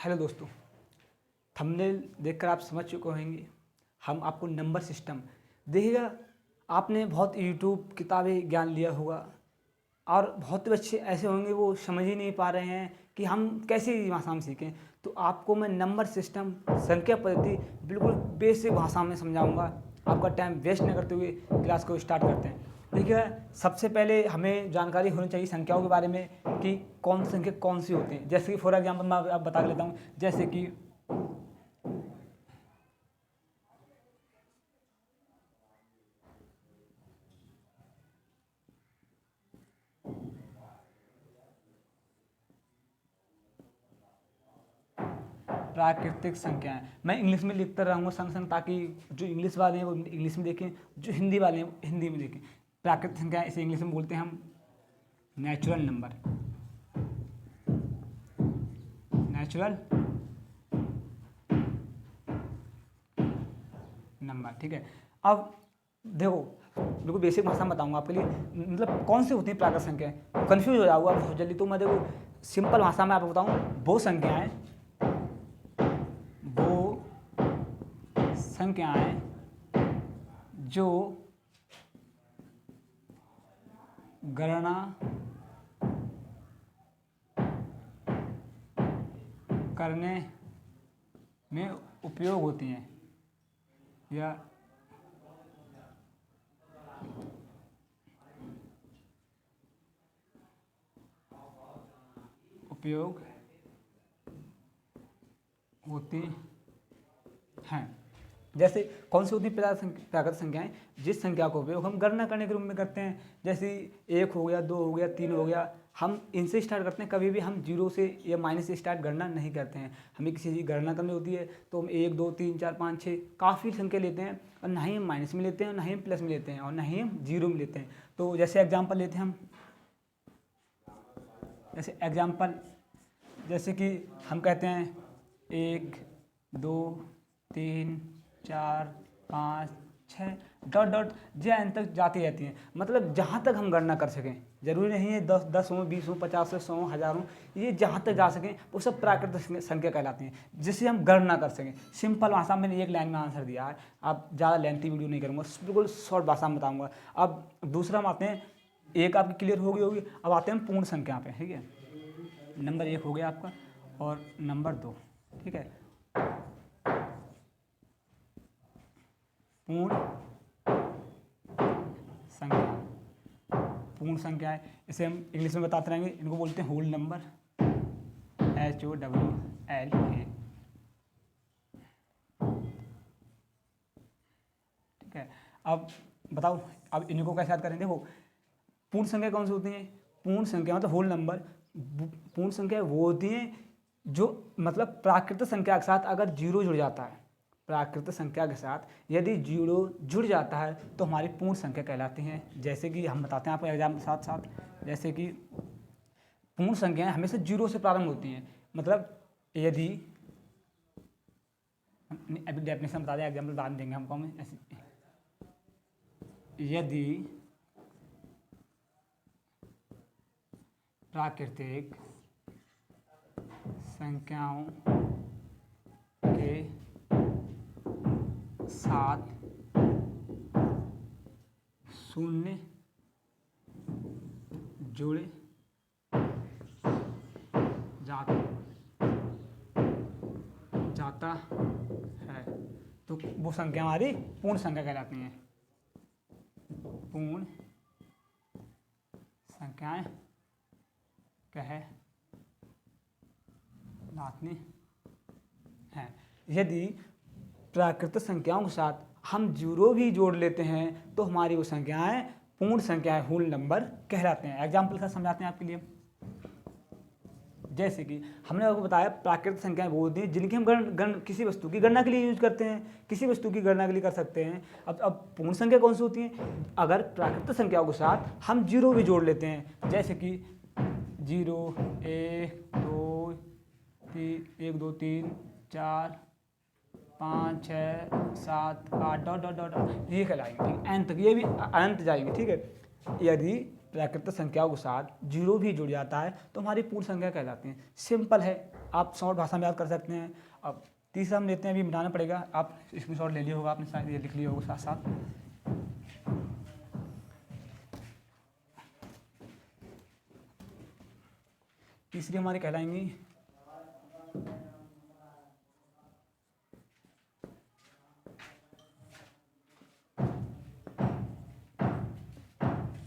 Hello दोस्तों, thumbnail देखकर आप समझ चुके होंगे हम आपको नंबर सिस्टम देखिएगा। आपने बहुत यूट्यूब किताबें ज्ञान लिया होगा और बहुत बच्चे ऐसे होंगे वो समझ ही नहीं पा रहे हैं कि हम कैसे भाषा में सीखें। तो आपको मैं नंबर सिस्टम संख्या पद्धति बिल्कुल बेसिक भाषा में समझाऊंगा। आपका टाइम वेस्ट न करते हुए क्लास को स्टार्ट करते हैं। देखिए, सबसे पहले हमें जानकारी होनी चाहिए संख्याओं के बारे में कि कौन सी संख्या कौन सी होती है। जैसे कि फॉर एग्जांपल मैं आप बता लेता हूँ, जैसे कि प्राकृतिक संख्याएं मैं इंग्लिश में लिखता रहूँगा संग संग, ताकि जो इंग्लिश वाले हैं वो इंग्लिश में देखें, जो हिंदी वाले हैं वो हिंदी में देखें। प्राकृतिक संख्याएं इसे इंग्लिश में बोलते हैं हम नेचुरल नंबर। नेचुरल नंबर, ठीक है। अब देखो, बिल्कुल बेसिक भाषा में बताऊंगा आपके लिए, मतलब कौन सी होती है प्राकृतिक संख्याएं। कंफ्यूज हो जाऊंगा बहुत जल्दी, तो मैं देखो सिंपल भाषा में आपको बताऊं, वो संख्याएं जो गणना करने में उपयोग होती हैं या उपयोग होती हैं। जैसे कौन सी होती है प्राकृतिक संख्याएं, जिस संख्या का उपयोग हम गणना करने के रूप में करते हैं। जैसे 1 हो गया, 2 हो गया, 3 हो गया, हम इनसे स्टार्ट करते हैं। कभी भी हम जीरो से या माइनस से स्टार्ट गणना नहीं करते हैं। हमें किसी चीज़ गणना करनी होती है तो हम 1 2 3 4 5 6 काफ़ी संख्या लेते हैं, और ना ही हम माइनस में लेते हैं, और ना ही हम प्लस में लेते हैं, और ना ही हम जीरो में लेते हैं। तो जैसे एग्जाम्पल लेते हैं हम, जैसे कि हम कहते हैं 1 2 3 4 5 6 डॉट डॉट जे एन तक जाती रहती हैं। मतलब जहाँ तक हम गणना कर सकें, जरूरी नहीं है 10 हो, 20 हो, 50 हो, 100 हो, 1000 हो, ये जहाँ तक जा सकें वो सब प्राकृतिक संख्या कहलाती हैं, जिससे हम गणना कर सकें। सिंपल भाषा में मैंने एक लाइन में आंसर दिया है। अब ज़्यादा लेंथी वीडियो नहीं करूँगा, बिल्कुल शॉर्ट भाषा में बताऊँगा। अब दूसरा हम आते हैं, एक आपकी क्लियर हो गई होगी। अब आते हैं पूर्ण संख्या पे, ठीक है। नंबर 1 हो गया आपका, और नंबर 2, ठीक है। पूर्ण संख्या है, इसे हम इंग्लिश में बताते रहेंगे। इनको बोलते हैं होल नंबर, HOWLA, ठीक है। अब बताओ, अब इनको कैसे याद करें। देखो, पूर्ण संख्या कौन सी होती है। पूर्ण संख्या मतलब होल नंबर। पूर्ण संख्या वो होती है जो मतलब प्राकृतिक संख्या के साथ अगर जीरो जुड़ जाता है, प्राकृतिक संख्या के साथ यदि जीरो जुड़ जाता है तो हमारी पूर्ण संख्या कहलाती हैं। जैसे कि हम बताते हैं आपको एग्जाम के साथ साथ, जैसे कि पूर्ण संख्याएं हमेशा जीरो से प्रारंभ होती हैं। मतलब यदि अभी डेफिनेशन बता दें, एग्जाम्पल बाद में देंगे हमको हमें ऐसे, यदि प्राकृतिक संख्याओं के साथ शून्य जुड़ जाता है तो वो संख्या हमारी पूर्ण संख्या कहलाती हैं। पूर्ण संख्याएं कहलाती हैं। यदि प्राकृतिक संख्याओं के साथ हम जीरो भी जोड़ लेते हैं तो हमारी वो संख्याएं पूर्ण संख्याएं, होल नंबर कहलाते हैं। एग्जाम्पल का समझाते हैं आपके लिए। जैसे कि हमने आपको बताया प्राकृतिक संख्याएं वो होती हैं जिनकी हम किसी वस्तु की गणना के लिए यूज करते हैं, किसी वस्तु की गणना के लिए कर सकते हैं। अब पूर्ण संख्या कौन सी होती है, अगर प्राकृतिक संख्याओं के साथ हम जीरो भी जोड़ लेते हैं। जैसे कि 0 1 2 3 4 5 6 7 8 डॉट डॉट डॉट ये कहलाएंगे, अनंत तक, ये भी अनंत जाएंगे, ठीक है। यदि प्राकृतिक संख्याओं के साथ जीरो भी जुड़ जाता है तो हमारी पूर्ण संख्या कहलाती है। सिंपल है। आप शॉर्ट भाषा में याद कर सकते हैं। अब तीसरा हम लेते हैं, अभी मिटाना पड़ेगा, आप इसमें शॉर्ट ले लिया होगा आपने, शायद ये लिख लिया होगा साथ साथ। तीसरी हमारी कहलाएंगी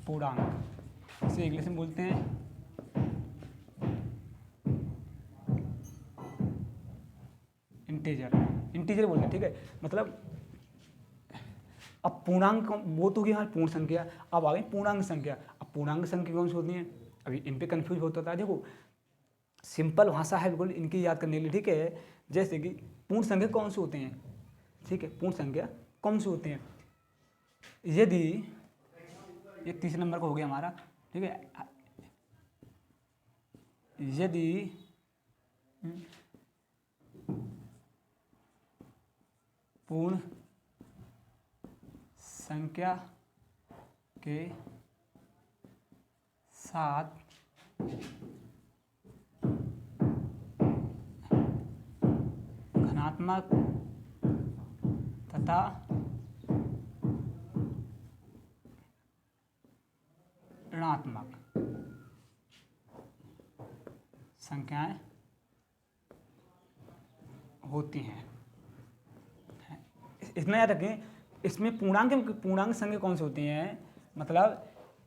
पूर्णांक, इसे इंग्लिश में बोलते हैं इंटीजर बोलते हैं, ठीक है। मतलब अब पूर्णांक वो तो गई हमारी पूर्ण संख्या, अब आ गई पूर्णांक संख्या। अब पूर्णांक संख्या कौन सी होती है, अभी इन पे कंफ्यूज होता था। देखो सिंपल भाषा है बिल्कुल इनकी याद करने के लिए, ठीक है। जैसे कि पूर्ण संख्या कौन से होते हैं, ठीक है, पूर्ण संख्या कौन से होते हैं। यदि ये तीसरे नंबर का हो गया हमारा, ठीक है। यदि पूर्ण संख्या के साथ धनात्मक तथा ऋणात्मक संख्याएं होती हैं, इतना याद रखें। इसमें पूर्णांक संख्या कौन सी होती हैं, मतलब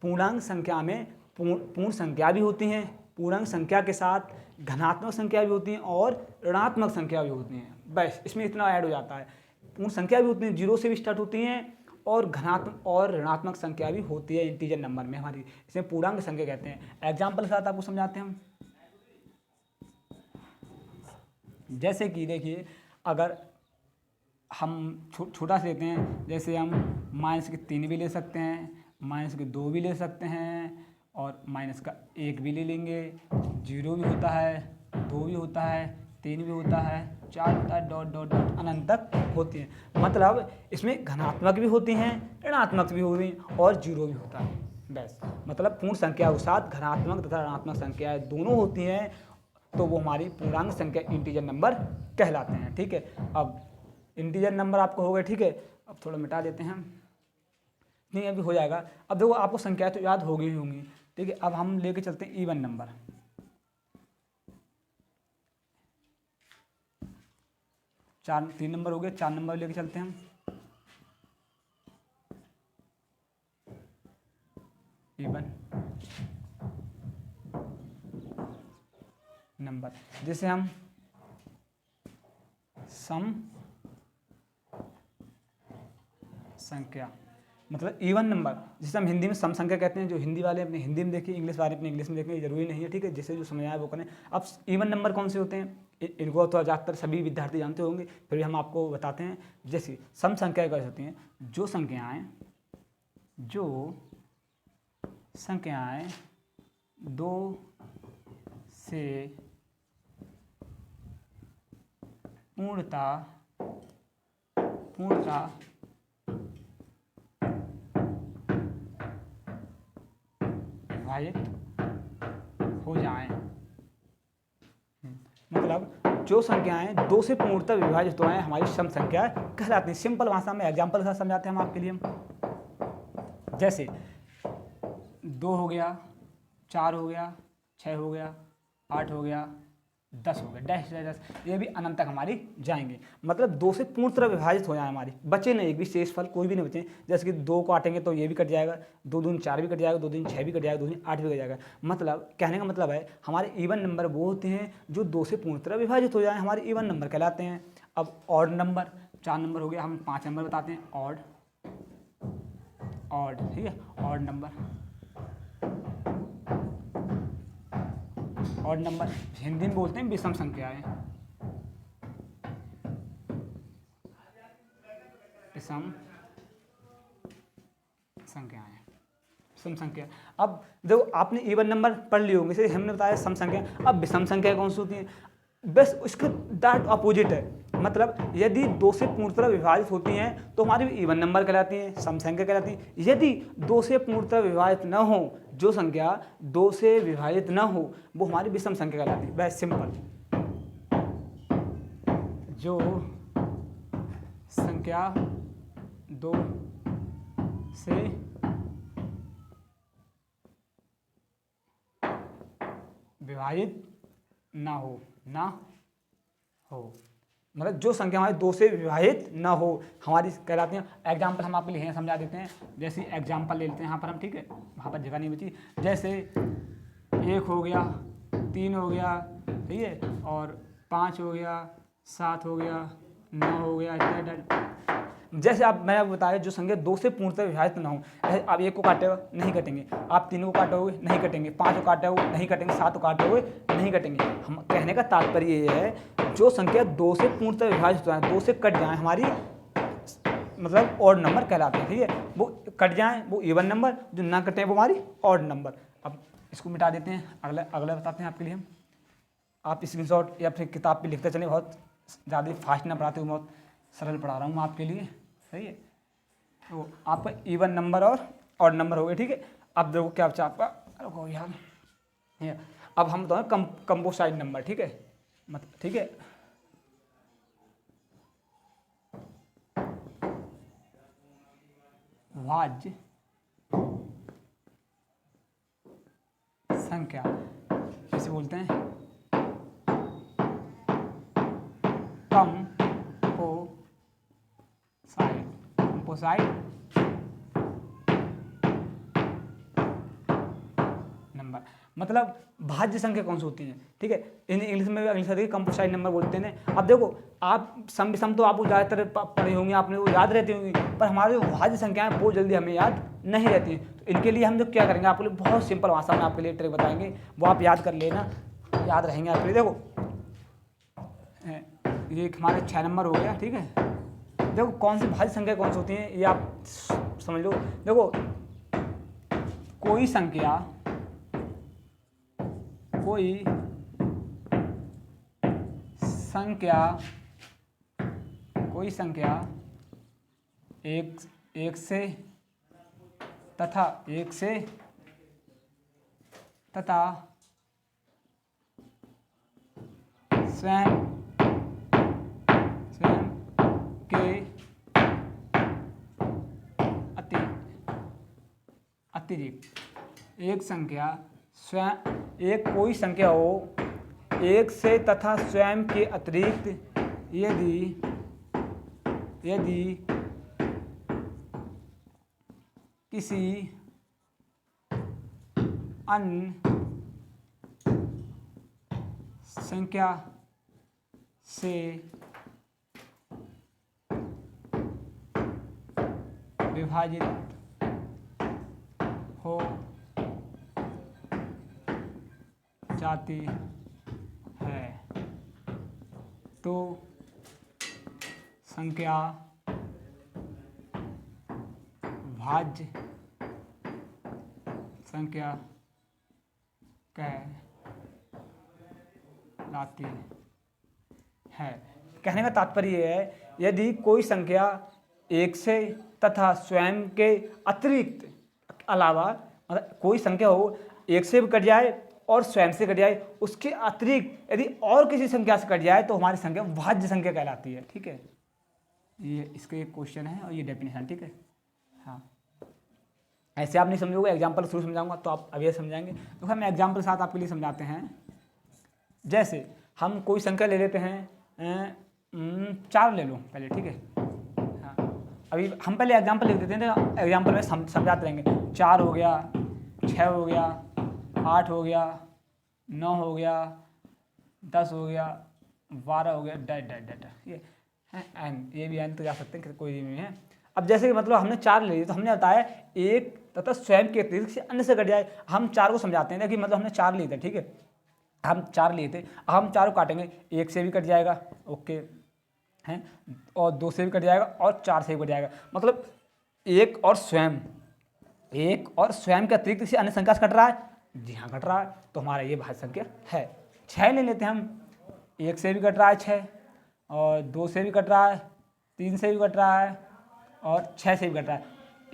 पूर्णांक संख्या में पूर्ण संख्या भी होती हैं, पूर्णांक संख्या के साथ धनात्मक संख्या भी होती हैं और ऋणात्मक संख्या भी होती हैं। बस इसमें इतना ऐड हो जाता है। पूर्ण संख्या भी होती हैं, जीरो से भी स्टार्ट होती हैं, और धनात्मक और ऋणात्मक संख्या भी होती है इंटीजर नंबर में हमारी, इसमें पूर्णांक संख्या कहते हैं। एग्जाम्पल के साथ आपको समझाते हैं हम। जैसे कि देखिए, अगर हम छोटा से लेते हैं, जैसे हम -3 भी ले सकते हैं, -2 भी ले सकते हैं, और -1 भी ले लेंगे। 0 भी होता है, 2 भी होता है, 3 भी होता है, 4 होता है, डॉट डॉट डॉट अनंत तक होती हैं। मतलब इसमें धनात्मक भी होती हैं, ऋणात्मक भी होती हैं, और 0 भी होता है। बस मतलब पूर्ण संख्या के साथ धनात्मक तथा ऋणात्मक संख्याएं दोनों होती हैं, तो वो हमारी पूर्णांक संख्या इंटीजर नंबर कहलाते हैं, ठीक है। अब इंटीजर नंबर आपको हो गए, ठीक है। अब थोड़ा मिटा देते हैं, नहीं अभी हो जाएगा। अब देखो आपको संख्या तो याद हो गई होंगी, ठीक है। अब हम लेके चलते हैं इवन नंबर। तीन नंबर हो गए, 4 नंबर लेके चलते हैं हम। इवन नंबर, जैसे हम सम संख्या, मतलब इवन नंबर, जिसे हम हिंदी में सम संख्या कहते हैं। जो हिंदी वाले अपने हिंदी में देखें, इंग्लिश वाले अपने इंग्लिश में देखें, जरूरी नहीं है, ठीक है। जिसे जो समझ आए वो करें। अब इवन नंबर कौन से होते हैं, इनको तो ज़्यादातर सभी विद्यार्थी जानते होंगे, फिर भी हम आपको बताते हैं। जैसे सम संख्या कैसे होती हैं, जो संख्याएं 2 से पूर्णता विभाजित हो जाएं, मतलब जो संख्याएं 2 से पूर्णतः विभाजित हो जाएं हमारी सम संख्या कहलाती हैं। सिंपल भाषा में एग्जाम्पल के साथ समझाते हैं हम आपके लिए। हम जैसे 2 हो गया, 4 हो गया, 6 हो गया, 8 हो गया, 10 हो गया, डैश डैश डैश, ये भी अनंत तक हमारी जाएंगे। मतलब 2 से पूर्ण तरह विभाजित हो जाए हमारी, बचे नहीं एक भी शेष फल कोई भी नहीं बचे। जैसे कि 2 को काटेंगे तो ये भी कट जाएगा, 2 दूनी 4 भी कट जाएगा, 2 दूनी 6 भी कट जाएगा, 2 दूनी 8 भी कट जाएगा। मतलब कहने का मतलब है हमारे इवन नंबर वो होते हैं जो 2 से पूर्ण तरह विभाजित हो जाए, हमारे इवन नंबर कहलाते हैं। अब ऑड नंबर, 4 नंबर हो गया, हम 5 नंबर बताते हैं। ऑड, ठीक है, odd number. Odd number Hindi में बोलते हैं विषम संख्याएं, विषम संख्या। अब देखो आपने इवन नंबर पढ़ लिए होंगे, जैसे हमने बताया सम संख्या। अब विषम संख्या कौन सी होती है, बस उसका डायरेक्ट अपोजिट है। मतलब यदि 2 से पूर्णतः विभाजित होती हैं तो हमारी इवन नंबर कहलाती हैं, सम संख्या कहलाती हैं। यदि 2 से पूर्णतः विभाजित न हो, जो संख्या 2 से विभाजित न हो, वो हमारी विषम संख्या कहलाती है। बस सिंपल। जो संख्या 2 से विभाजित ना हो मतलब जो संख्या हमारी 2 से विभाजित ना हो हमारी कहलाती हैं। एग्जाम्पल हम आपके लिए हैं, समझा देते हैं। जैसे एग्जाम्पल ले लेते हैं यहाँ पर हम, ठीक है, वहाँ पर जगह नहीं बची। जैसे 1 हो गया, 3 हो गया, ठीक है, और 5 हो गया, 7 हो गया, 9 हो गया इत्यादि। जैसे आप मैंने बताया जो संख्या 2 से पूर्णतः विभाजित ना हो, आप 1 को काटोगे नहीं कटेंगे, आप 3 को काटोगे नहीं कटेंगे, 5 को काटोगे नहीं कटेंगे, 7 को काटोगे नहीं कटेंगे। हम कहने का तात्पर्य ये है जो संख्या 2 से पूर्णतः विभाजित हो, 2 से कट जाए हमारी मतलब ऑड नंबर कहलाते हैं, ठीक है। वो कट जाए वो इवन नंबर, जो ना कटे वो हमारी ऑड नंबर। अब इसको मिटा देते हैं, अगला बताते हैं आपके लिए हम। आप स्क्रीनशॉट या फिर किताब पे लिखते चले, बहुत ज़्यादा फास्ट ना पढ़ाते हूँ, बहुत सरल पढ़ा रहा हूँ आपके लिए, सही है। तो आपका इवन नंबर और ऑड नंबर हो गए, ठीक है। अब देखो क्या बचा आपका, रुको यार, अब हम तो कंपोसाइट नंबर, ठीक है, मतलब ठीक है। भाज्य संख्या इसे बोलते हैं कंपोसाइट नंबर। मतलब भाज्य संख्या कौन सी होती है, ठीक है। इंग्लिश में इंग्लिश कंपोसाइट नंबर बोलते हैं। अब देखो आप सम विषम तो आपको ज़्यादातर पढ़े होंगे, आपने वो याद रहती होंगी, पर हमारे जो भाज्य संख्याएं वो जल्दी हमें याद नहीं रहती हैं। तो इनके लिए हम जो क्या करेंगे, आपके लिए बहुत सिंपल भाषा में आपके लिए ट्रिक बताएंगे, वो आप याद कर लेना, याद रहेंगे आपके लिए। देखो ये हमारे 6 नंबर हो गया, ठीक है। देखो कौन सी भाज्य संख्या कौन सी होती है ये आप समझ लो। देखो कोई संख्या एक से तथा स्वयं के अतिरिक्त एक संख्या एक कोई संख्या हो 1 से तथा स्वयं के अतिरिक्त यदि किसी अन्य संख्या से विभाजित हो जाती है तो संख्या भाज्य संख्या कहलाती है। कहने का तात्पर्य है यदि कोई संख्या 1 से तथा स्वयं के अतिरिक्त अलावा, मतलब कोई संख्या हो 1 से भी कट जाए और स्वयं से कट जाए, उसके अतिरिक्त यदि और किसी संख्या से कट जाए तो हमारी संख्या भाज्य संख्या कहलाती है, ठीक है। ये इसके एक क्वेश्चन है और ये डेफिनेशन, ठीक है। हाँ ऐसे आप नहीं समझोगे, एग्जाम्पल थ्रू समझाऊंगा तो आप अभी समझाएंगे। तो हम एग्जाम्पल के साथ आपके लिए समझाते हैं। जैसे हम कोई संख्या ले लेते हैं 4 ले लो पहले, ठीक है। हाँ अभी हम पहले एग्जाम्पल लिख देते हैं, एग्जाम्पल में समझाते रहेंगे। 4 हो गया, 6 हो गया, 8 हो गया, 9 हो गया, 10 हो गया, 12 हो गया, डैट ये है एन, ये भी एन तो जा सकते हैं, कोई भी है। अब जैसे कि मतलब हमने 4 ले ली तो हमने बताया एक तथा स्वयं के अतिरिक्त से अन्य से कट जाए। हम 4 को समझाते हैं कि मतलब हमने 4 लिए थे, ठीक है, हम 4 लिए थे, हम 4 को काटेंगे, 1 से भी कट जाएगा, ओके हैं, और 2 से भी कट जाएगा और 4 से भी कट जाएगा। मतलब एक और स्वयं के अतिरिक्त से अन्य संख्या से कट रहा है, जी हाँ कट रहा है, तो हमारा ये भाज्य संख्या है। 6 ले लेते हैं हम, 1 से भी कट रहा है 6, और 2 से भी कट रहा है, 3 से भी कट रहा है और 6 से भी कट रहा है।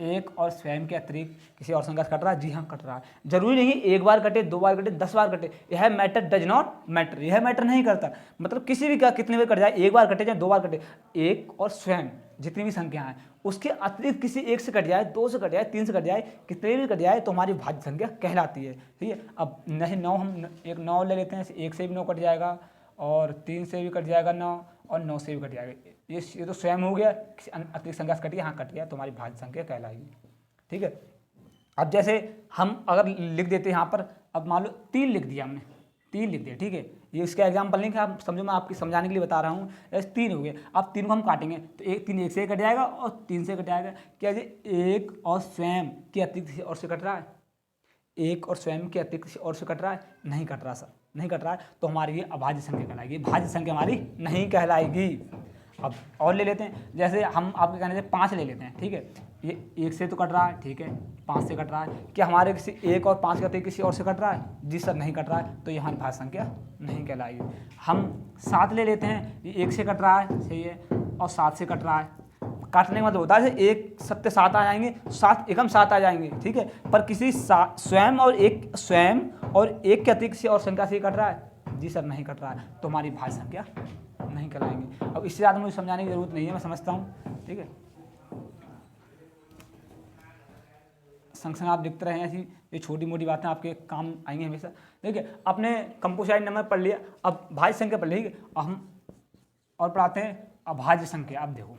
एक और स्वयं के अतिरिक्त किसी और संख्या से कट रहा है? जी हाँ, कट रहा है। जरूरी नहीं एक बार कटे, 2 बार कटे, 10 बार कटे, यह मैटर डज नॉट मैटर, यह मैटर नहीं करता। मतलब किसी भी का कितने बार कट जाए, 1 बार कटे चाहे 2 बार कटे, एक और स्वयं जितनी भी संख्या है उसके अतिरिक्त किसी एक से कट जाए, 2 से कट जाए, 3 से कट जाए, कितने भी कट जाए तो हमारी भाज्य संख्या कहलाती है। ठीक है, अब नहीं 9 हम एक 9 ले लेते हैं, 1 से भी 9 कट जाएगा और 3 से भी कट जाएगा 9 और 9 से भी कट जाएगा। ये तो स्वयं हो गया, किसी अतिरिक्त संख्या से कट गया, हाँ कट गया तो हमारी भाज्य संख्या कहलाएगी। ठीक है, अब जैसे हम अगर लिख देते हैं यहाँ पर, अब मान लो 3 लिख दिया हमने, 3 लिख दिया। ठीक है, ये इसका एग्जाम्पल नहीं है, आप समझो, मैं आपकी समझाने के लिए बता रहा हूँ। जैसे 3 हो गए, अब 3 को हम काटेंगे तो 3 1 से कट जाएगा और 3 से कट जाएगा। क्या जी एक और स्वयं के अतिरिक्त किसी और से कट रहा है? एक और स्वयं के अतिरिक्त किसी और से कट रहा है? नहीं कट रहा सर, नहीं कट रहा है, तो हमारी ये अभाज्य संख्या कहलाएगी, भाज्य संख्या हमारी नहीं कहलाएगी। अब और ले लेते हैं, जैसे हम आपके कहने से 5 ले लेते हैं। ठीक है, ये 1 से तो कट रहा है, ठीक है, 5 से कट रहा है, क्या हमारे किसी 1 और 5 के अतिरिक्त किसी और से कट रहा है? जी सर नहीं कट रहा है, तो यहाँ भाज्य संख्या नहीं कहलाएगी। हम 7 ले लेते हैं, ये 1 से कट रहा है, सही है, और 7 से कट रहा है। काटने का मतलब होता है 1 7 7 आ जाएंगे, 7 एकम 7 आ जाएंगे। ठीक है, पर किसी स्वयं और एक के अतिरिक्त किसी और संख्या से कट रहा है? जी सर नहीं कट रहा है, तो हमारी भाज्य संख्या नहीं कहलाएंगे। अब इससे ज़्यादा मुझे समझाने की जरूरत नहीं है, मैं समझता हूँ। ठीक है, संग संग आप दिखते रहे, ऐसी ये छोटी मोटी बातें आपके काम आएंगी हमेशा। देखिए, अपने कंपोजिट नंबर पढ़ लिया, अब भाज्य संख्या पढ़ ली, हम और पढ़ाते हैं अभाज्य संख्या। अब देखो,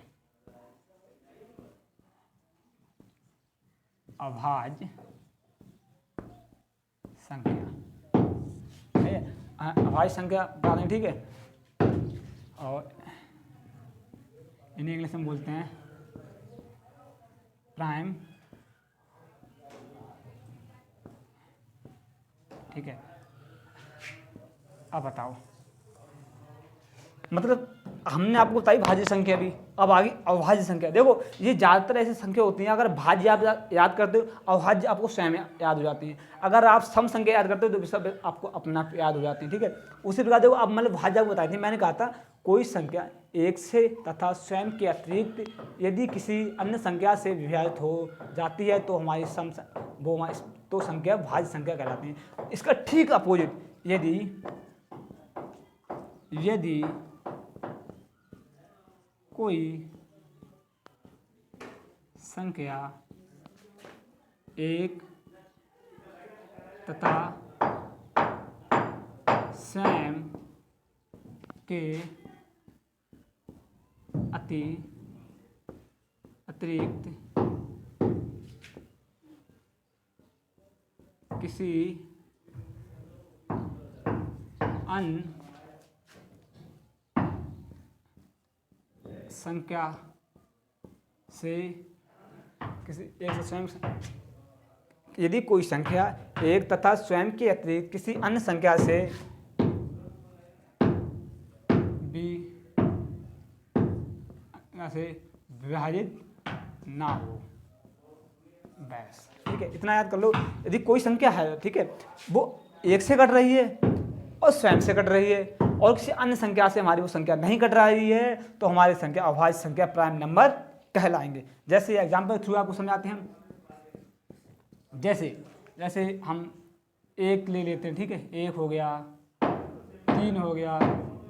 अभाज्य संख्या है, अभाज्य संख्या पढ़ाते हैं। ठीक है, और इन्हें इंग्लिश में बोलते हैं प्राइम। ठीक है, अब बताओ, मतलब हमने आपको बताई भाज्य संख्या भी, अब आगे अभाज्य संख्या। देखो, ये ज़्यादातर ऐसी संख्या होती हैं, अगर भाज्य आप याद करते हो, अभाज्य आपको स्वयं याद हो जाती है। अगर आप सम संख्या याद करते हो तो सब आपको अपना याद हो जाती है। ठीक है, उसी प्रकार देखो, अब मतलब भाज्य आपको बताई थी, मैंने कहा था कोई संख्या 1 से तथा स्वयं के अतिरिक्त यदि किसी अन्य संख्या से विभाजित हो जाती है तो हमारी तो संख्या भाज्य संख्या कहलाती है। इसका ठीक अपोजिट, यदि कोई संख्या 1 तथा स्वयं के अतिरिक्त किसी अन्य संख्या से किसी एक से स्वयं, यदि कोई संख्या 1 तथा स्वयं के अतिरिक्त किसी अन्य संख्या से विभाजित ना हो, बस। ठीक है, इतना याद कर लो। यदि कोई संख्या है, ठीक है, वो 1 से कट रही है और स्वयं से कट रही है और किसी अन्य संख्या से हमारी वो संख्या नहीं कट रही है, तो हमारी संख्या अभाज्य संख्या प्राइम नंबर कहलाएंगे। जैसे एग्जाम्पल थ्रू आपको समझाते हैं, जैसे हम 1 ले लेते हैं। ठीक है, 1 हो गया, 3 हो गया,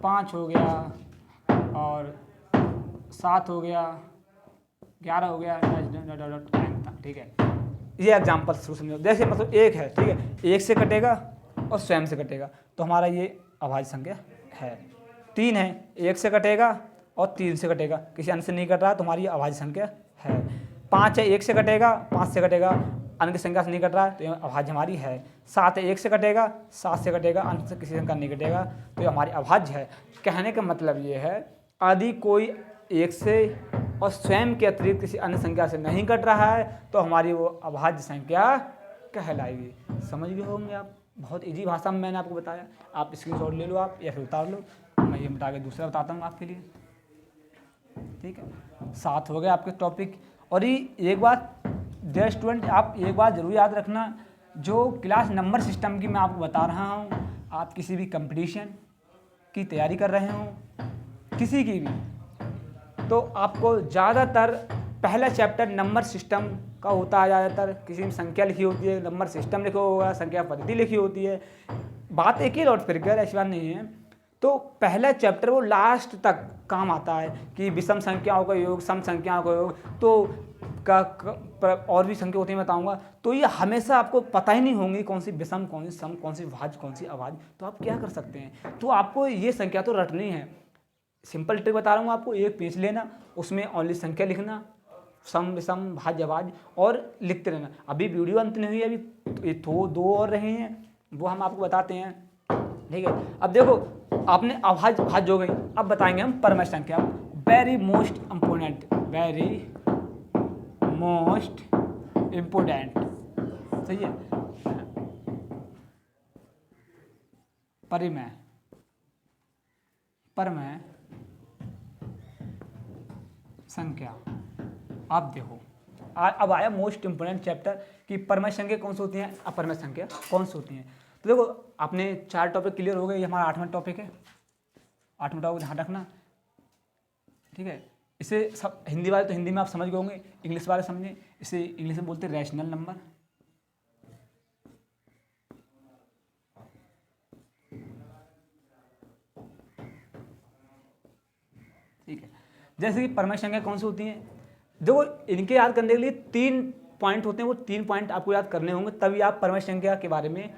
5 हो गया और 7 हो गया, 11 हो गया, ठीक है। ये एग्जाम्पल शुरू समझो। जैसे मतलब 1 है, ठीक है, 1 से कटेगा और स्वयं से कटेगा तो हमारा ये अभाज्य संख्या है। 3 है, 1 से कटेगा और 3 से कटेगा, किसी अन्य से नहीं कट रहा तो हमारी अभाज्य संख्या है। 5 है, 1 से कटेगा, 5 से कटेगा, अन्य की संख्या से नहीं कट रहा है तो ये अभाज्य हमारी है। 7 है, 1 से कटेगा, 7 से कटेगा, अन्य से किसी संख्या नहीं कटेगा तो ये हमारी अभाज्य है। कहने का मतलब ये है, यदि कोई 1 से और स्वयं के अतिरिक्त किसी अन्य संख्या से नहीं कट रहा है तो हमारी वो अभाज्य संख्या कहलाएगी। समझ गए होंगे आप, बहुत इजी भाषा में मैंने आपको बताया। आप स्क्रीनशॉट ले लो आप या फिर उतार लो, मैं ये मिटा के दूसरा बताता हूँ आपके लिए। ठीक है, 7 हो गए आपके टॉपिक। और ये एक बात डियर स्टूडेंट, आप एक बात जरूर याद रखना, जो क्लास नंबर सिस्टम की मैं आपको बता रहा हूँ, आप किसी भी कंपटीशन की तैयारी कर रहे हो, किसी की भी, तो आपको ज़्यादातर पहला चैप्टर नंबर सिस्टम का होता है ज़्यादातर, किसी में संख्या लिखी होती है, नंबर सिस्टम लिखा होगा, संख्या पद्धति लिखी होती है, बात एक ही लौट फिर कर, ऐसी बात नहीं है। तो पहला चैप्टर वो लास्ट तक काम आता है कि विषम संख्याओं का योग, सम संख्याओं का योग, तो और भी संख्या होती है बताऊंगा। तो ये हमेशा आपको पता ही नहीं होंगी कौन सी विषम, कौन सी सम, कौन सी भाज्य, कौन सी अभाज्य, तो आप क्या कर सकते हैं, तो आपको ये संख्या तो रटनी है। सिंपल ट्रिक बता रहा हूँ आपको, एक पेज लेना, उसमें ओनली संख्या लिखना, सम विषम भाज्य अभाज्य, और लिखते रहना। अभी वीडियो अंत नहीं हुई, अभी दो और रहे हैं, वो हम आपको बताते हैं, ठीक है। अब देखो आपने अभाज्य भाज्य हो गई, अब बताएंगे हम परम संख्या, very most important, very most important, सही है। परिमेय, परमेय संख्या। आप देखो अब आया मोस्ट इम्पोर्टेंट चैप्टर कि परमेय संख्या कौन सी होती हैं, अपरमेय संख्या कौन सी होती हैं। तो देखो आपने 4 टॉपिक क्लियर हो गए, ये हमारा 8वां टॉपिक है, 8वां टॉपिक ध्यान रखना, ठीक है। इसे सब हिंदी वाले तो हिंदी में आप समझ गए होंगे, इंग्लिश वाले समझें, इसे इंग्लिश में बोलते हैं रैशनल नंबर, ठीक है। जैसे कि परमेय संख्या कौन सी होती हैं, देखो इनके याद करने के लिए 3 पॉइंट होते हैं, वो 3 पॉइंट आपको याद करने होंगे, तभी आप परमेय संख्या के बारे में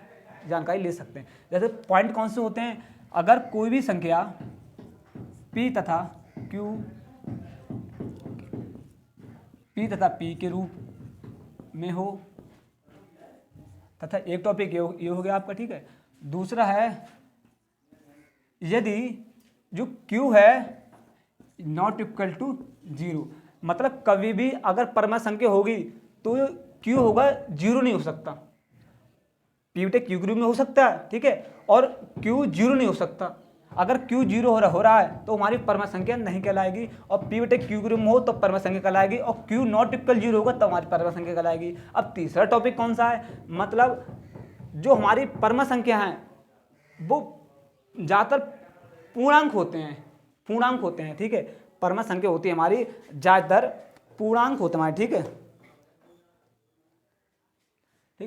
जानकारी ले सकते हैं। जैसे पॉइंट कौन से होते हैं, अगर कोई भी संख्या P तथा P के रूप में हो, तथा एक टॉपिक ये हो गया आपका, ठीक है। दूसरा है यदि जो Q है नॉट इक्वल टू 0, मतलब कभी भी अगर परमेय संख्या होगी तो Q होगा 0 नहीं हो सकता, P बटे Q के रूप में हो सकता है, ठीक है, और Q 0 नहीं हो सकता। अगर Q 0 हो रहा है तो हमारी परमेय संख्या नहीं कहलाएगी, और P बटे Q के रूप में हो तो परमेय संख्या कहलाएगी, और Q नॉट इक्वल 0 होगा तो हमारी परमेय संख्या कहलाएगी। अब तीसरा टॉपिक कौन सा है, मतलब जो हमारी परमेय संख्या है वो ज़्यादातर पूर्णांक होते हैं, ठीक है। परमेय संख्या होती है हमारी ज़्यादातर पूर्णांक होते हैं हमारे, ठीक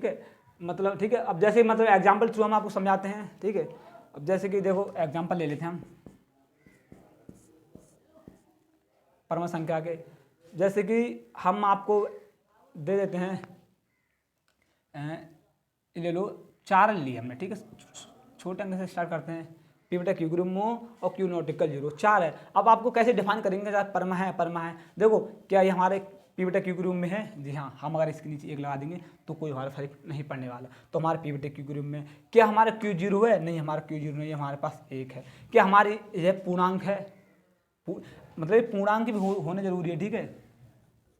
है, मतलब ठीक है। अब जैसे मतलब एग्जाम्पल थ्रू हम आपको समझाते हैं, ठीक है। अब जैसे कि देखो एग्जाम्पल ले लेते हैं हम परमेय संख्या के, जैसे कि हम आपको दे देते हैं, ले लो 4 लिए हमने, ठीक है, छोटे अंक से स्टार्ट करते हैं, P बटा Q के रूप में और Q नॉट इक्वल 0, 4 है। अब आपको कैसे डिफाइन करेंगे, परमेय है, देखो क्या ये हमारे P बटा Q के रूप में है, जी हाँ, हम अगर इसके नीचे 1 लगा देंगे तो कोई हमारा फर्क नहीं पड़ने वाला, तो हमारे P बटा Q के रूप में। क्या हमारा Q 0 है, नहीं हमारा Q 0 नहीं है, हमारे पास 1 है। क्या हमारी यह पूर्णांक है, मतलब ये पूर्णांक भी होने जरूरी है, ठीक है,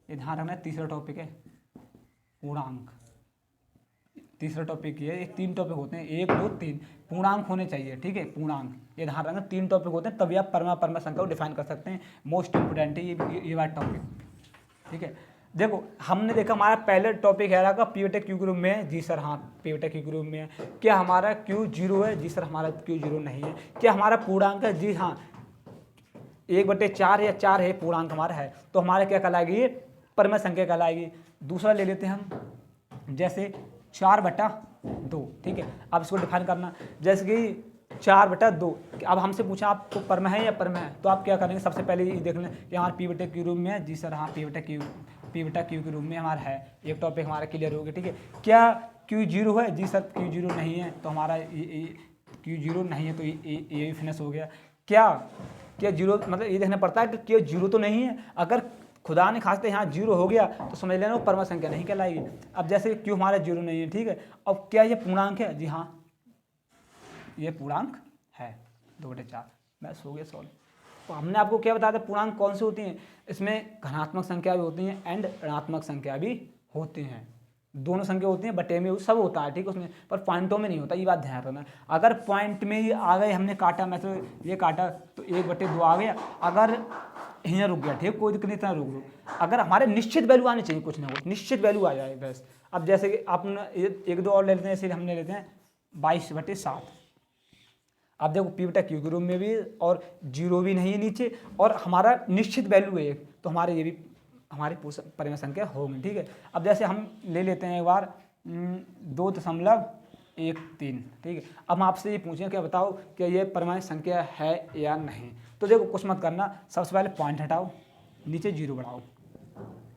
ये ध्यान रखना। तीसरा टॉपिक है पूर्णांक, तीसरा टॉपिक ये, एक 3 टॉपिक होते हैं, 1 2 3 पूर्णांक होने चाहिए, ठीक है, पूर्णांक, ये ध्यान रखना। 3 टॉपिक होते हैं तभी आप परमेय संख्या को डिफाइन कर सकते हैं। मोस्ट इंपोर्टेंट है ये वाला टॉपिक, ठीक है। देखो हमने देखा हमारा पहले टॉपिक है रहा P बटे Q के रूप में है, जी सर हाँ P बटे Q के रूप में है। क्या हमारा Q 0 है, जी सर हमारा Q 0 नहीं है। क्या हमारा पूर्णांक है, जी हाँ 1/4 या 4 है पूर्णांक हमारा है, तो हमारा क्या कहलाएगी, ये परमेय संख्या कहलाएगी। दूसरा ले लेते हैं हम, जैसे 4/2, ठीक है। अब इसको डिफाइन करना, जैसे कि 4/2, अब हमसे पूछा आपको परमेय है या परमेय है, तो आप क्या करेंगे, सबसे पहले ये देख लें कि हमारा P बटे Q रूप में है, जी सर हाँ P बटा Q के रूप में हमारा है, एक टॉपिक हमारा क्लियर हो गया, ठीक है। क्या Q 0 है, जी सर Q 0 नहीं है, तो हमारा Q 0 नहीं है, तो ये भी फिनिश हो गया। क्या 0, मतलब ये देखना पड़ता है कि क्या 0 तो नहीं है, अगर खुदा ने खास्ते यहाँ 0 हो गया तो समझ लेना वो परमेय संख्या नहीं कहलाएगी। अब जैसे Q हमारा 0 नहीं है, ठीक है। अब क्या ये पूर्णांक है, जी हाँ ये पूर्णांक है, 2/4, बस हो गया सॉल्व। तो हमने आपको क्या बताया था, पूर्णांक कौन सी होती हैं, इसमें धनात्मक संख्या भी होती हैं एंड ऋणात्मक संख्या भी होती हैं, दोनों संख्या होती हैं, बटे में सब होता है, ठीक है, उसमें पर पॉइंटों में नहीं होता, ये बात ध्यान रखना। अगर पॉइंट में ही आ गए, हमने काटा, मैं तो ये काटा तो 1/2 आ गया, अगर यहाँ रुक गया, ठीक, कोई दिक्कत नहीं, इतना रुक। अगर हमारे निश्चित वैल्यू आनी चाहिए, कुछ ना कुछ निश्चित वैल्यू आ जाए बस। अब जैसे कि आपने 1 2 और ले लेते हैं, इसे हमने लेते हैं 22/7। अब देखो P बटा Q के रूप में भी, और 0 भी नहीं है नीचे, और हमारा निश्चित वैल्यू है 1, तो हमारे ये भी हमारी परिमेय संख्या होगी। ठीक है, अब जैसे हम ले लेते हैं एक बार 2.13। ठीक है, अब हम आपसे ये पूछें कि बताओ कि ये परिमेय संख्या है या नहीं। तो देखो कुछ मत करना, सबसे पहले पॉइंट हटाओ, नीचे 0 बढ़ाओ।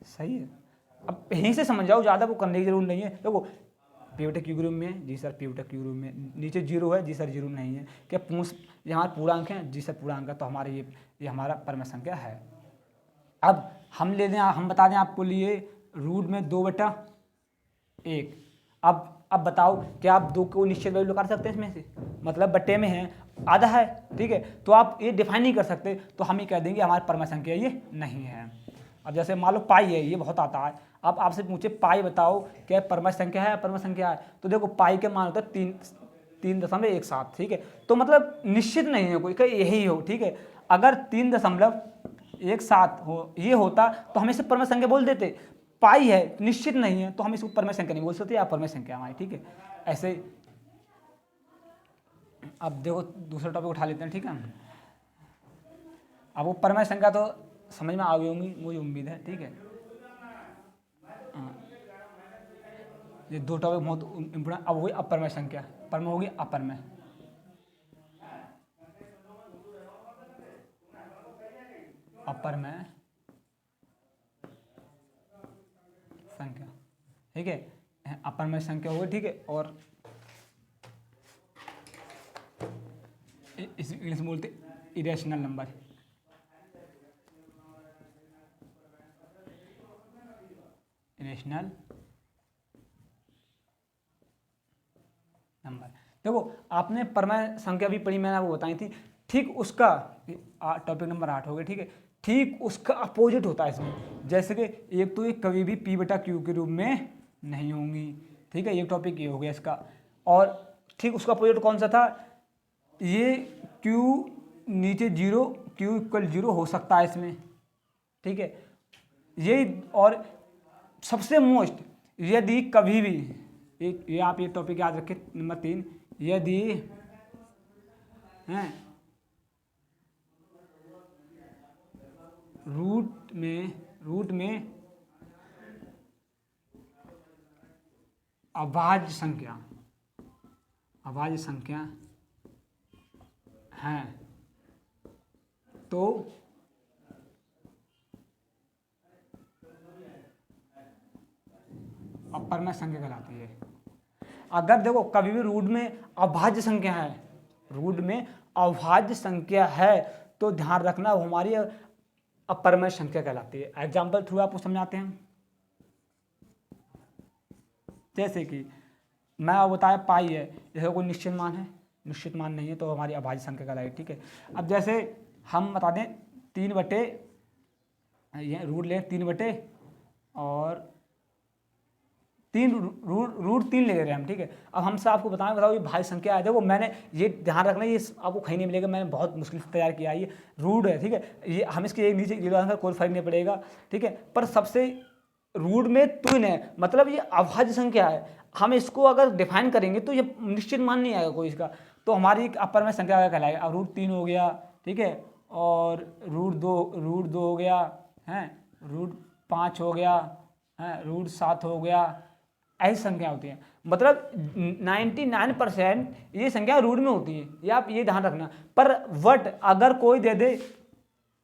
सही है, अब यहीं से समझ जाओ, ज़्यादा वो करने की जरूरत नहीं है। देखो पिवट क्यू ग्रुप में है, जी सर पिवट क्यू ग्रुप में, नीचे 0 है, जी सर 0 नहीं है। क्या ये हमारा पूर्णांक है, जी सर पूर्णांक है, तो हमारे ये हमारा परिमेय संख्या है। अब हम ले दें, हम बता दें आपको लिए रूट में 2/1। अब बताओ क्या आप 2 को निश्चित वैल्यू कर सकते हैं इसमें से, मतलब बट्टे में है, आधा है। ठीक है, तो आप ये डिफाइन नहीं कर सकते, तो हम ये कह देंगे हमारी परिमेय संख्या ये नहीं है। अब जैसे मान लो पाई है, ये बहुत आता है। अब आपसे पूछे पाई बताओ क्या परिमेय संख्या है या परिमेय संख्या है, तो देखो पाई के मान होता है 3.17। ठीक है, तो मतलब निश्चित नहीं है कोई, यही हो। ठीक है, अगर 3.17 हो ये होता तो हम इसे परिमेय संख्या बोल देते। पाई है, निश्चित नहीं है, तो हम इसको परिमेय संख्या नहीं बोल सकते, या परिमेय संख्या हमारी। ठीक है, ऐसे। अब देखो दूसरा टॉपिक उठा लेते हैं। ठीक है, अब वो परिमेय संख्या तो समझ में आ गई होंगी, मुझे उम्मीद है। ठीक है, ये 2 टॉपिक बहुत इंपोर्टेंट। अब हुई अपरिमेय संख्या, परिमेय होगी अपरिमेय। अपरिमेय संख्या, ठीक है, अपरिमेय संख्या होगी। ठीक है, और इस इंग्लिश में बोलते इरेशनल नंबर। इरेशनल नंबर, देखो आपने परिमेय संख्या भी पढ़ी, मैंने आपको बताई थी। ठीक उसका टॉपिक नंबर 8 हो गया। ठीक है, ठीक उसका अपोजिट होता है इसमें। जैसे कि एक तो ये कभी भी P/Q के रूप में नहीं होंगी। ठीक है, एक टॉपिक ये हो गया इसका। और ठीक उसका अपोजिट कौन सा था, ये Q नीचे 0, Q = 0 हो सकता है इसमें। ठीक है, ये और सबसे मोस्ट, यदि कभी भी ये आप ये टॉपिक याद रखें नंबर 3, यदि हैं रूट में अभाज्य संख्या है तो अपरिमेय संख्या कहलाती है। अगर देखो कभी भी रूट में अभाज्य संख्या है, तो ध्यान रखना वो हमारी अपरिमेय संख्या कहलाती है। एग्जाम्पल थ्रू आपको समझाते हैं। जैसे कि मैं आपको बताया पाई है, जैसे कोई निश्चित मान है, निश्चित मान नहीं है, तो हमारी अभाज्य संख्या कहलाएगी। ठीक है, अब जैसे हम बता दें 3/, ये रूट लें 3/, और 3 रूट 3 ले रहे हैं हम। ठीक है, अब हमसे आपको बताओ ये भाज्य संख्या है। देखो मैंने ये ध्यान रखना, ये आपको कहीं नहीं मिलेगा, मैंने बहुत मुश्किल से तैयार किया है। ये रूट है। ठीक है, ये हम इसके एक नीचे 0 आंसर कोई फर्क नहीं पड़ेगा। ठीक है, पर सबसे रूट में 3 है, मतलब ये अभाज्य संख्या है। हम इसको अगर डिफाइन करेंगे तो ये निश्चित मान नहीं आएगा कोई इसका, तो हमारी अपरिमेय संख्या कहलाएगा। अब रूट 3 हो गया। ठीक है, और रूट 2 हो गया है, रूट 5 हो गया है, रूट 7 हो गया। ऐसी संख्या होती है, मतलब 99% ये संख्या रूट में होती है, ये आप ये ध्यान रखना। पर वट अगर कोई दे दे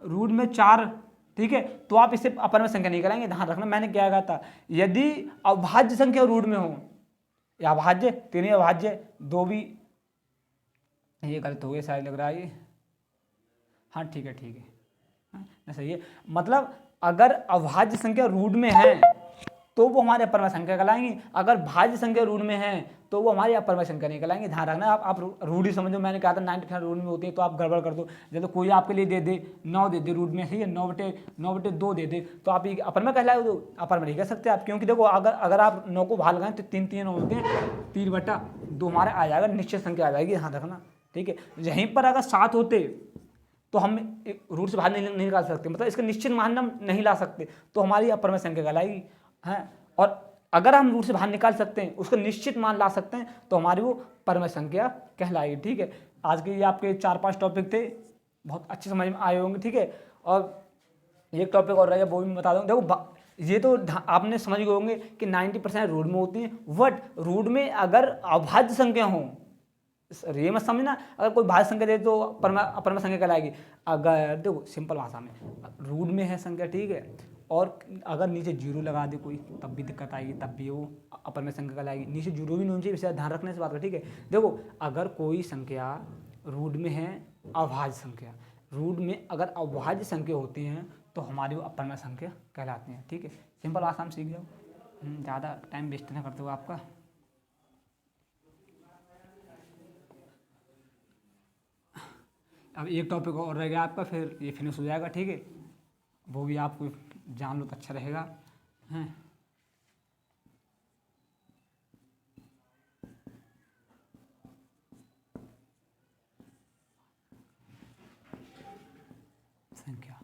रूट में 4, ठीक है, तो आप इसे अपरिमेय संख्या नहीं कराएंगे। ध्यान रखना मैंने क्या कहा था, यदि अभाज्य संख्या रूट में हो, या अभाज्य 3 अभाज्य 2 भी, ये गलत हो गया शायद लग रहा है ये, हाँ ठीक है सही है। मतलब अगर अभाज्य संख्या रूट में है तो वो हमारे अपरिमेय संख्या कहलाएंगी, अगर भाज्य संख्या रूट में है तो वो हमारी अपरिमेय संख्या नहीं कहलाएंगी। ध्यान रखना, आप रूट ही समझो। मैंने कहा था 90% रूट में होती है, तो आप गड़बड़ कर दो। जैसे कोई आपके लिए दे दे 9 दे दे रूट में, सही है, 9/2 दे दे, तो आप ये अपरिमेय कहलाए, तो अपरिमेय नहीं कह सकते आप, क्योंकि देखो अगर आप 9 को भाग लगाएं तो 3 होते हैं, 3/2 हमारे आ जाएगा, निश्चित संख्या आ जाएगी। ध्यान रखना, ठीक है। यहीं पर अगर 7 होते तो हम रूट से बाहर नहीं निकाल सकते, मतलब इसका निश्चित मान हम नहीं ला सकते, तो हमारी अपरिमेय संख्या कहलाएगी है। और अगर हम रूट से बाहर निकाल सकते हैं, उसका निश्चित मान ला सकते हैं, तो हमारी वो परिमेय संख्या कहलाएगी। ठीक है, आज के ये आपके 4-5 टॉपिक थे, बहुत अच्छे समझ में आए होंगे। ठीक है, और एक टॉपिक और रहेगा, वो भी मैं बता दूँ। देखो ये तो आपने समझ गए होंगे कि 90% रूट में होती हैं, बट रूट में अगर अभाज्य संख्या हो, ये मत समझना अगर कोई भाज्य संख्या दे तो अपरमा संख्या कहलाएगी। अगर देखो सिंपल भाषा में, रूट में है संख्या, ठीक है, और अगर नीचे जीरो लगा दे कोई तब भी दिक्कत आएगी, तब भी वो अपरमा संख्या कहलाएगी। नीचे जीरो भी नहीं होनी चाहिए, इसे ध्यान रखने से बात कर, ठीक है। देखो अगर कोई संख्या रूट में है, अभाज्य संख्या, रूट में अगर अभाज्य संख्या होती हैं तो हमारी वो अपरमा संख्या कहलाती हैं, ठीक है। सिंपल भाषा में सीख जाओ, ज़्यादा टाइम वेस्ट ना करते हो आपका। अब एक टॉपिक और रह गया आपका, फिर ये फिनिश हो जाएगा, ठीक है। वो भी आपको जान लो तो अच्छा रहेगा, हैं। संख्या